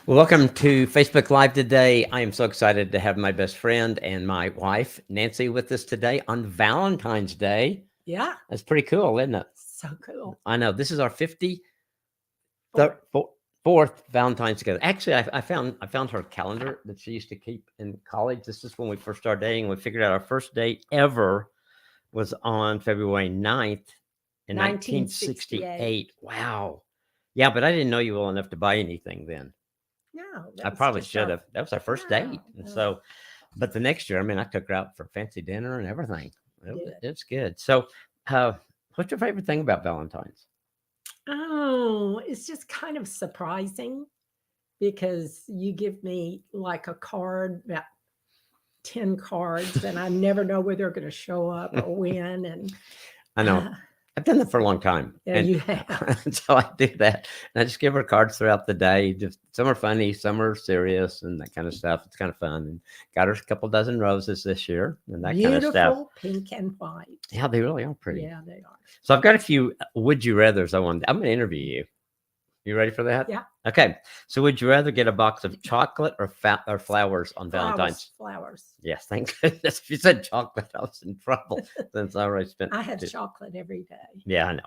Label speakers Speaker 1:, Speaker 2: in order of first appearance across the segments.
Speaker 1: Well, welcome to Facebook Live today. I am so excited to have my best friend and my wife, Nancy, with us today on Valentine's Day.
Speaker 2: Yeah,
Speaker 1: That's pretty cool, isn't it?
Speaker 2: so cool.
Speaker 1: I know this is our 50
Speaker 2: Four.
Speaker 1: fourth Valentine's together. Actually, I found her calendar that she used to keep in college. This is when we first started dating. We figured out our first date ever was on February 9th in
Speaker 2: 1968.
Speaker 1: 1968. Wow. Yeah, but I didn't know you well enough to buy anything then.
Speaker 2: No,
Speaker 1: I
Speaker 2: that was
Speaker 1: probably
Speaker 2: just
Speaker 1: should
Speaker 2: our,
Speaker 1: have. That was our first
Speaker 2: no,
Speaker 1: date. And
Speaker 2: no,
Speaker 1: so, but the next year, I mean, I took her out for fancy dinner and everything.
Speaker 2: good.
Speaker 1: It's good. So, uh, what's your favorite thing about Valentine's?
Speaker 2: Oh, it's just kind of surprising because you give me like a card, about 10 cards, and I never know whether they're going to show up or when. And
Speaker 1: I know
Speaker 2: uh,
Speaker 1: I've done that for a long time,
Speaker 2: yeah,
Speaker 1: and
Speaker 2: you have.
Speaker 1: so I do that, and I just give her cards throughout the day. Just some are funny, some are serious, and that kind of stuff. It's kind of fun. And got her a couple dozen roses this year, and that kind of stuff.
Speaker 2: Beautiful pink and white.
Speaker 1: Yeah, they really are pretty.
Speaker 2: Yeah, they are.
Speaker 1: So I've got a few would you rather's. I'm going to interview you. You ready for that?
Speaker 2: Yeah,
Speaker 1: Okay. So, would you rather get a box of chocolate or flowers on
Speaker 2: flowers,
Speaker 1: Valentine's?
Speaker 2: flowers.
Speaker 1: Yes, thank goodness. If you said chocolate, I was in trouble since I already spent.
Speaker 2: I have chocolate every day.
Speaker 1: Yeah, I know.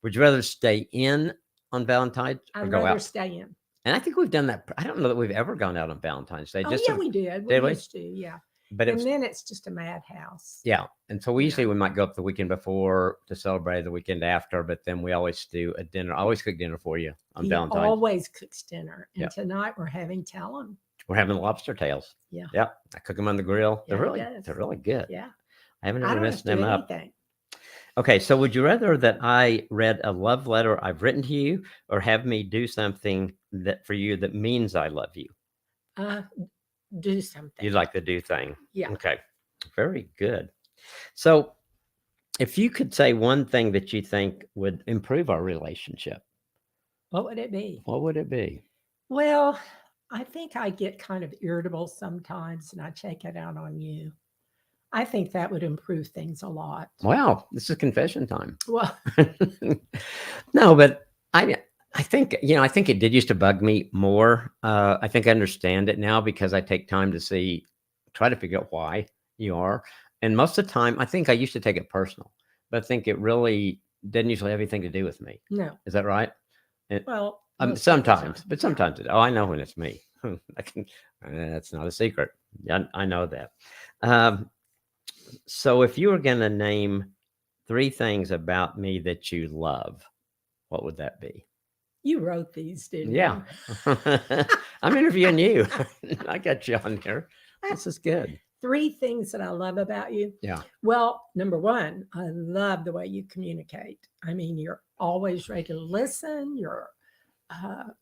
Speaker 1: Would you rather stay in on Valentine's or
Speaker 2: I'd
Speaker 1: go
Speaker 2: rather
Speaker 1: out?
Speaker 2: stay in.
Speaker 1: And I think we've done that. I don't know that we've ever gone out on Valentine's Day.
Speaker 2: Oh,
Speaker 1: Just
Speaker 2: yeah,
Speaker 1: to,
Speaker 2: we did. We
Speaker 1: did we?
Speaker 2: used to, yeah.
Speaker 1: But it
Speaker 2: And
Speaker 1: was
Speaker 2: then it's just a madhouse,
Speaker 1: yeah. And so we
Speaker 2: you
Speaker 1: usually
Speaker 2: know.
Speaker 1: we might go up the weekend before to celebrate the weekend after. But then we always do a dinner. I always cook dinner for you on
Speaker 2: He
Speaker 1: Valentine's.
Speaker 2: always cooks dinner.
Speaker 1: Yeah.
Speaker 2: And tonight we're having talon.
Speaker 1: We're having lobster tails.
Speaker 2: Yeah.
Speaker 1: Yeah, I cook them on the grill.
Speaker 2: Yeah, he does.
Speaker 1: They're really good.
Speaker 2: Yeah.
Speaker 1: I haven't
Speaker 2: I
Speaker 1: ever
Speaker 2: don't have
Speaker 1: messed
Speaker 2: to do
Speaker 1: them up.
Speaker 2: anything.
Speaker 1: Okay, so would you rather that I read a love letter I've written to you, or have me do something that for you that means I love you?
Speaker 2: Uh, do something.
Speaker 1: You'd like to do thing.
Speaker 2: Yeah.
Speaker 1: Okay, very good. So, if you could say one thing that you think would improve our relationship,
Speaker 2: What would it be?
Speaker 1: what would it be?
Speaker 2: Well, I think I get kind of irritable sometimes and I take it out on you. I think that would improve things a lot.
Speaker 1: Wow, this is confession time.
Speaker 2: Well,
Speaker 1: No, but I think I think it did used to bug me more. I think I understand it now because I take time to try to figure out why you are. And most of the time, I think I used to take it personal, but I think it really didn't usually have anything to do with me.
Speaker 2: no.
Speaker 1: Is that right? And,
Speaker 2: Well, most of the
Speaker 1: sometimes,
Speaker 2: time.
Speaker 1: but
Speaker 2: Yeah.
Speaker 1: sometimes it. Oh, I know when it's me. I can. That's not a secret. I know that. Um, so, if you were going to name three things about me that you love, what would that be?
Speaker 2: You wrote these, didn't
Speaker 1: Yeah.
Speaker 2: you?
Speaker 1: I'm interviewing you. I got you on here. This is good.
Speaker 2: Three things that I love about you.
Speaker 1: Yeah.
Speaker 2: Well, number one, I love the way you communicate. I mean, you're always ready to listen,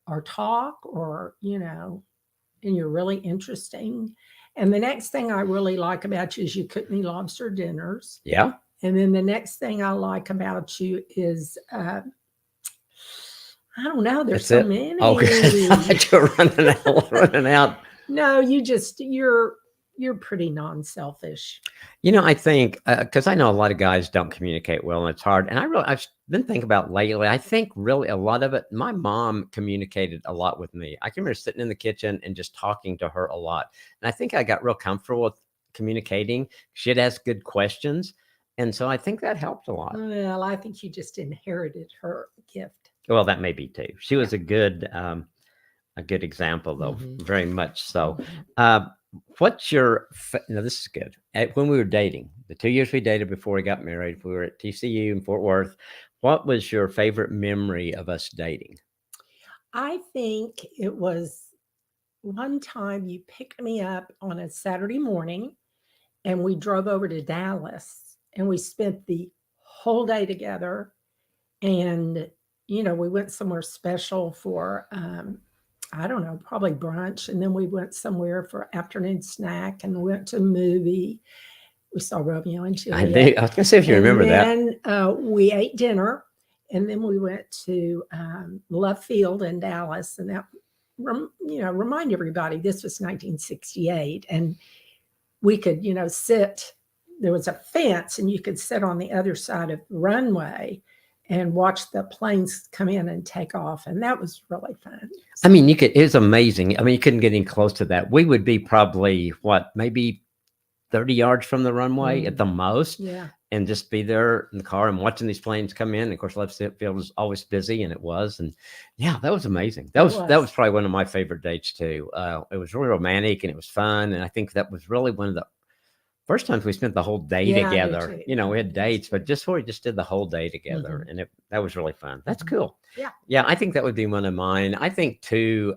Speaker 2: or talk, and you're really interesting. And the next thing I really like about you is you cook me lobster dinners.
Speaker 1: Yeah.
Speaker 2: And then the next thing I like about you is, I don't know, there's
Speaker 1: That's
Speaker 2: so
Speaker 1: it.
Speaker 2: many.
Speaker 1: Okay. I thought you were running out. Running out.
Speaker 2: No, you're pretty non-selfish.
Speaker 1: I think because I know a lot of guys don't communicate well, and it's hard. And I've been thinking about lately. I think really a lot of it. My mom communicated a lot with me. I can remember sitting in the kitchen and just talking to her a lot, and I think I got real comfortable with communicating. She'd ask good questions, and so I think that helped a lot.
Speaker 2: Well, I think you just inherited her gift.
Speaker 1: Well, that may be too. She
Speaker 2: Yeah.
Speaker 1: was a good example, though,
Speaker 2: Mhm.
Speaker 1: very much so.
Speaker 2: Mhm.
Speaker 1: Uh, what's your no? This is good. When we were dating, the 2 years we dated before we got married, we were at TCU in Fort Worth. What was your favorite memory of us dating?
Speaker 2: I think it was one time you picked me up on a Saturday morning and we drove over to Dallas and we spent the whole day together. And, we went somewhere special for, I don't know, probably brunch. And then we went somewhere for afternoon snack and we went to a movie. We saw Romeo and
Speaker 1: I
Speaker 2: Juliet.
Speaker 1: think I was gonna say if you
Speaker 2: And
Speaker 1: remember that.
Speaker 2: then we ate dinner. And then we went to Love Field in Dallas. And that, remind everybody, this was 1968. And we could, sit, there was a fence and you could sit on the other side of the runway and watch the planes come in and take off. And that was really fun.
Speaker 1: I mean, it was amazing. I mean, you couldn't get any close to that. We would be probably maybe 30 yards from the runway at the most.
Speaker 2: Yeah.
Speaker 1: And just be there in the car and watching these planes come in. And of course, left field was always busy, and it was. And yeah, that was amazing. That was probably one of my favorite dates too. It was really romantic and it was fun. And I think that was really one of the first times we spent the whole day together. You know, we had dates, but we just did the whole day together, and that was really fun. That's cool. Yeah. I think that would be one of mine. I think too,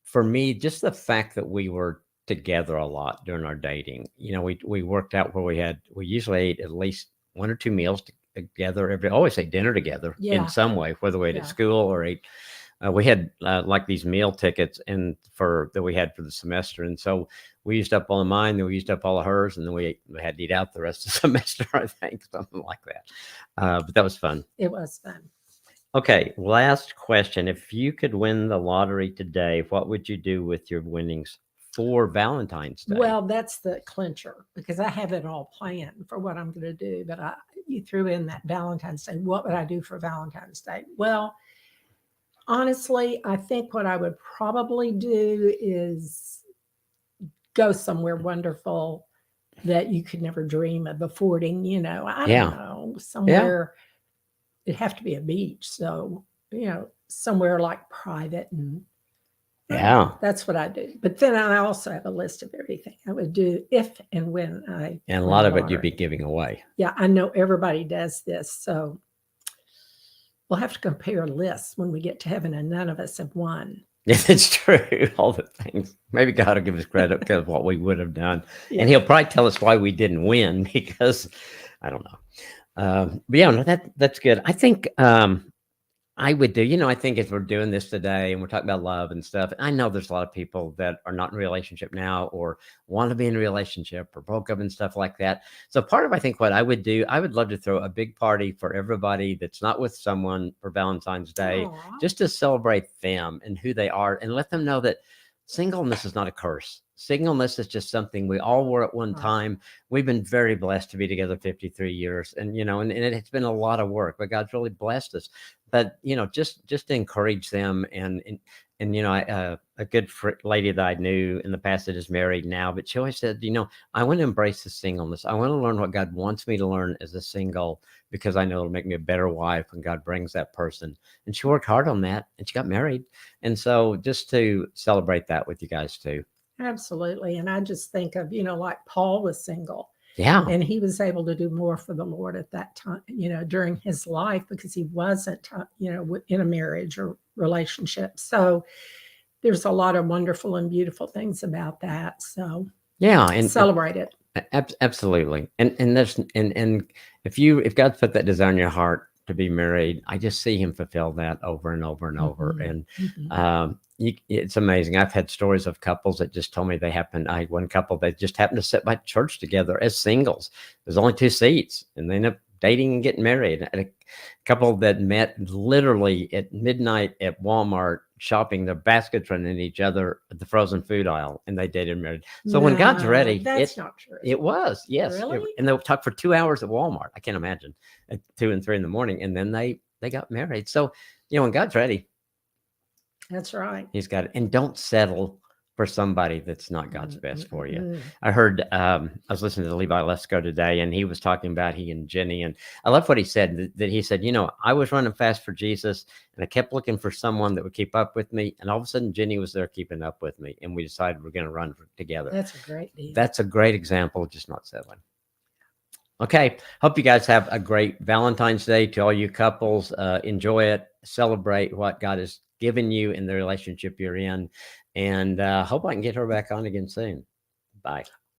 Speaker 1: for me, just the fact that we were together a lot during our dating. You know, we worked out where we usually ate at least 1 or 2 meals together always ate dinner together in some way, whether we ate at school or ate. We had like these meal tickets that we had for the semester, and so we used up all of mine, then we used up all of hers, and then we had to eat out the rest of the semester. I think something like that. But that was fun.
Speaker 2: It was fun.
Speaker 1: Okay, last question: if you could win the lottery today, what would you do with your winnings for Valentine's Day?
Speaker 2: Well, that's the clincher, because I have it all planned for what I'm going to do. But you threw in that Valentine's Day. What would I do for Valentine's Day? Well, honestly, I think what I would probably do is go somewhere wonderful that you could never dream of affording. You know, I don't know, somewhere. It'd have to be a beach. So, you know, somewhere like private, and that's what I do. But then I also have a list of everything I would do if and when I.
Speaker 1: And a lot of it you'd be giving away.
Speaker 2: Yeah, I know everybody does this. So we'll have to compare lists when we get to heaven, and none of us have won.
Speaker 1: Yes, it's true. All the things. Maybe God will give us credit because of what we would have done. And he'll probably tell us why we didn't win, because I don't know. But yeah, no, that's good. I think I would do, you know, I think if we're doing this today and we're talking about love and stuff, I know there's a lot of people that are not in a relationship now or want to be in a relationship or broke up and stuff like that. So part of, I think what I would do, I would love to throw a big party for everybody that's not with someone for Valentine's Day, just to celebrate them and who they are, and let them know that singleness is not a curse. Singleness is just something we all were at one time. We've been very blessed to be together 53 years, and you know, and it's been a lot of work, but God's really blessed us. But you know, just to encourage them, and you know, a good lady that I knew in the past that is married now, but she always said, you know, I want to embrace the singleness. I want to learn what God wants me to learn as a single, because I know it'll make me a better wife when God brings that person. And she worked hard on that, and she got married. And so just to celebrate that with you guys too.
Speaker 2: Absolutely. And I just think of, you know, like Paul was single.
Speaker 1: Yeah.
Speaker 2: And he was able to do more for the Lord at that time, you know, during his life, because he wasn't, you know, in a marriage or relationship. So there's a lot of wonderful and beautiful things about that. So
Speaker 1: yeah, and
Speaker 2: celebrate it.
Speaker 1: Absolutely. And if God's put that desire in your heart to be married, I just see him fulfill that over and over and over. And it's amazing. I've had stories of couples that just told me I had one couple that just happened to sit by church together as singles. There's only 2 seats, and they end up dating and getting married. And a couple that met literally at midnight at Walmart, shopping, their baskets running into each other at the frozen food aisle, and they dated and married. So when God's ready,
Speaker 2: that's not true.
Speaker 1: It was, yes.
Speaker 2: Really?
Speaker 1: And they'll talk for 2 hours at Walmart. I can't imagine, at 2 and 3 in the morning. And then they got married. So, you know, when God's ready,
Speaker 2: that's right.
Speaker 1: He's got it. And don't settle for somebody that's not God's best for you. I heard, I was listening to Levi Lesko today, and he was talking about he and Jenny, and I love what he said, that he said, you know, I was running fast for Jesus, and I kept looking for someone that would keep up with me. And all of a sudden, Jenny was there keeping up with me, and we decided we're going to run together.
Speaker 2: That's a great deal.
Speaker 1: That's a great example of just not settling. Okay. Hope you guys have a great Valentine's Day. To all you couples, enjoy it, celebrate what God has given you in the relationship you're in, and hope I can get her back on again soon. Bye.